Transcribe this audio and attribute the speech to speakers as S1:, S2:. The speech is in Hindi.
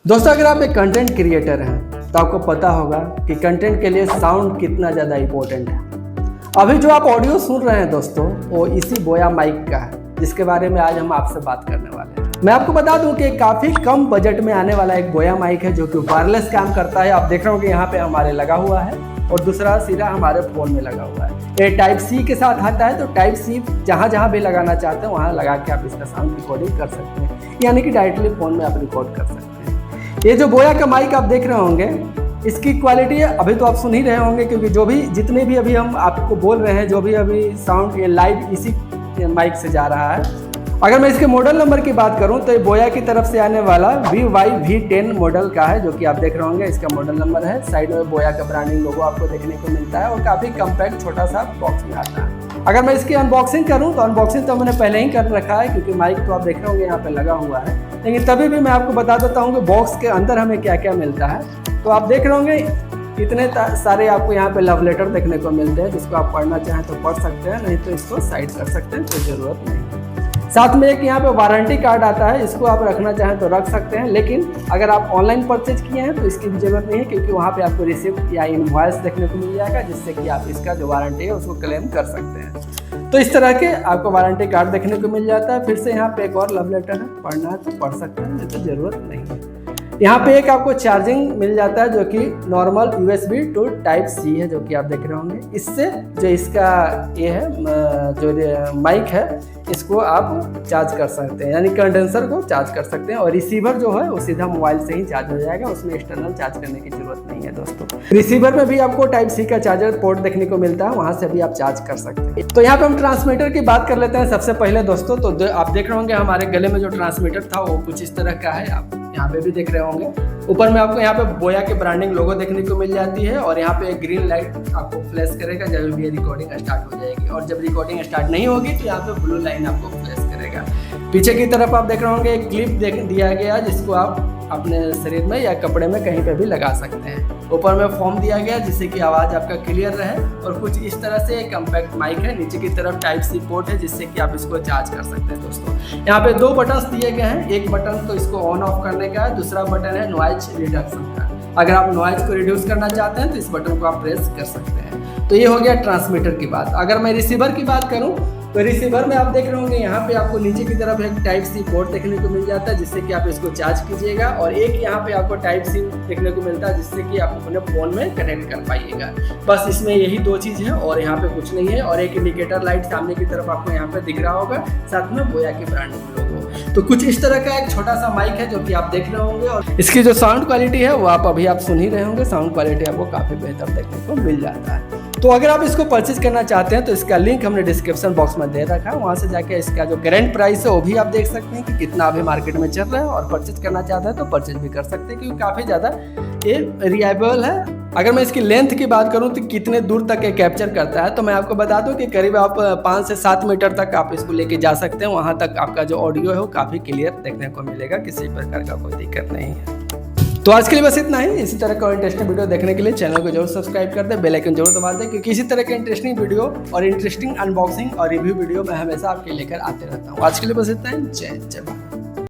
S1: दोस्तों, अगर आप एक कंटेंट क्रिएटर हैं तो आपको पता होगा कि कंटेंट के लिए साउंड कितना ज़्यादा इम्पोर्टेंट है। अभी जो आप ऑडियो सुन रहे हैं दोस्तों, वो इसी बोया माइक का है, जिसके बारे में आज हम आपसे बात करने वाले हैं। मैं आपको बता दूं कि काफ़ी कम बजट में आने वाला एक बोया माइक है जो कि वायरलेस काम करता है। आप देख रहे हो कि यहाँ पे हमारे लगा हुआ है और दूसरा सिरा हमारे फ़ोन में लगा हुआ है। ये टाइप सी के साथ आता है, तो टाइप सी जहाँ जहाँ भी लगाना चाहते हैं वहाँ लगा के आप इसका साउंड रिकॉर्डिंग कर सकते हैं, यानी कि डायरेक्टली फ़ोन में आप रिकॉर्ड कर सकते हैं। ये जो बोया का माइक आप देख रहे होंगे, इसकी क्वालिटी अभी तो आप सुन ही रहे होंगे, क्योंकि जो भी जितने भी अभी हम आपको बोल रहे हैं, जो भी अभी साउंड ये लाइव इसी माइक से जा रहा है। अगर मैं इसके मॉडल नंबर की बात करूं तो ये बोया की तरफ से आने वाला VYV10 मॉडल का है, जो कि आप देख रहे होंगे। इसका मॉडल नंबर है, साइड में बोया का ब्रांडिंग लोगो आपको देखने को मिलता है और काफ़ी कम्पैक्ट छोटा सा बॉक्स में आता है। अगर मैं इसकी अनबॉक्सिंग करूं तो अनबॉक्सिंग तो मैंने पहले ही कर रखा है, क्योंकि माइक तो आप देख रहे होंगे यहाँ पे लगा हुआ है। लेकिन तभी भी मैं आपको बता देता हूँ कि बॉक्स के अंदर हमें क्या क्या मिलता है। तो आप देख रहे होंगे इतने सारे आपको यहाँ पे लव लेटर देखने को मिलते हैं, जिसको आप पढ़ना चाहें तो पढ़ सकते हैं, नहीं तो इसको साइड कर सकते हैं, कोई ज़रूरत नहीं है। साथ में एक यहाँ पे वारंटी कार्ड आता है, इसको आप रखना चाहें तो रख सकते हैं। लेकिन अगर आप ऑनलाइन परचेज किए हैं तो इसकी भी ज़रूरत नहीं है, क्योंकि वहाँ पे आपको रिसिप्ट या इनवॉइस देखने को मिल जाएगा, जिससे कि आप इसका जो वारंटी है उसको क्लेम कर सकते हैं। तो इस तरह के आपको वारंटी कार्ड देखने को मिल जाता है। फिर से यहाँ पे एक और लव लेटर है, पढ़ना है तो पढ़ सकते हैं, नहीं तो ज़रूरत नहीं है। यहाँ पे एक आपको चार्जिंग मिल जाता है, जो कि normal USB to type C है, जो कि आप देख रहे होंगे। इससे जो इसका ये है जो माइक है, इसको आप चार्ज कर सकते हैं, यानी कंडेंसर को चार्ज कर सकते हैं। और रिसीवर जो है वो सीधा मोबाइल से ही चार्ज हो जाएगा, उसमें एक्सटर्नल चार्ज करने की जरूरत नहीं है दोस्तों। रिसीवर में भी आपको टाइप C का चार्जर पोर्ट देखने को मिलता है, वहाँ से भी आप चार्ज कर सकते हैं। तो यहाँ पे हम ट्रांसमीटर की बात कर लेते हैं सबसे पहले दोस्तों। तो आप देख रहे होंगे हमारे गले में जो ट्रांसमीटर था वो कुछ इस तरह का है, आप यहाँ पे भी देख रहे होंगे। ऊपर में आपको यहाँ पे बोया के ब्रांडिंग लोगो देखने को मिल जाती है, और यहाँ पे एक ग्रीन लाइट आपको फ्लैश करेगा जब भी रिकॉर्डिंग स्टार्ट हो जाएगी, और जब रिकॉर्डिंग स्टार्ट नहीं होगी तो यहाँ पे ब्लू लाइन आपको फ्लैश करेगा। पीछे की तरफ आप देख रहे होंगे एक क्लिप दिया गया, जिसको आप अपने शरीर में या कपड़े में कहीं पे भी लगा सकते हैं। ऊपर में फॉर्म दिया गया जिससे कि आवाज़ आपका क्लियर रहे, और कुछ इस तरह से एक कम्पैक्ट माइक है। नीचे की तरफ टाइप C पोर्ट है, जिससे कि आप इसको चार्ज कर सकते हैं दोस्तों। यहाँ पे दो बटन्स दिए गए हैं, एक बटन तो इसको ऑन ऑफ करने का है, दूसरा बटन है नॉइज रिडक्शन का। अगर आप नॉइज को रिड्यूस करना चाहते हैं तो इस बटन को आप प्रेस कर सकते हैं। तो ये हो गया ट्रांसमीटर की बात। अगर मैं रिसीवर की बात करूँ तो रिसीवर में आप देख रहे होंगे यहाँ पे आपको नीचे की तरफ एक टाइप C पोर्ट देखने को मिल जाता है, जिससे कि आप इसको चार्ज कीजिएगा, और एक यहाँ पे आपको टाइप C देखने को मिलता है, जिससे कि आप अपने फ़ोन में कनेक्ट कर पाइएगा। बस इसमें यही दो चीज़ है और यहाँ पे कुछ नहीं है। और एक इंडिकेटर लाइट सामने की तरफ आपको यहाँ पे दिख रहा होगा, साथ में बोया की ब्रांडिंग लोगो। तो कुछ इस तरह का एक छोटा सा माइक है जो कि आप देख रहे होंगे, और इसकी जो साउंड क्वालिटी है वो आप सुन ही रहे होंगे। साउंड क्वालिटी आपको काफ़ी बेहतर देखने को मिल जाता है। तो अगर आप इसको परचेज करना चाहते हैं तो इसका लिंक हमने डिस्क्रिप्शन बॉक्स में दे रखा है, वहाँ से जाके इसका जो करेंट प्राइस है वो भी आप देख सकते हैं कि कितना अभी मार्केट में चल रहा है, और परचेज करना चाहते हैं तो परचेज भी कर सकते हैं, क्योंकि काफ़ी ज़्यादा ये रिलायबल है। अगर मैं इसकी लेंथ की बात करूं तो कितने दूर तक ये कैप्चर करता है, तो मैं आपको बता दूं कि करीब आप 5 से 7 मीटर तक आप इसको लेके जा सकते हैं। वहां तक आपका जो ऑडियो है वो काफ़ी क्लियर देखने को मिलेगा, किसी प्रकार का कोई दिक्कत नहीं है। तो आज के लिए बस इतना ही। इसी तरह का इंटरेस्टिंग वीडियो देखने के लिए चैनल को जरूर सब्सक्राइब कर दें, बेल आइकन जरूर दबा दें, क्योंकि इसी तरह के इंटरेस्टिंग वीडियो और इंटरेस्टिंग अनबॉक्सिंग और रिव्यू वीडियो मैं हमेशा आपके लेकर आते रहता हूँ। आज के लिए बस इतना ही। जय जय।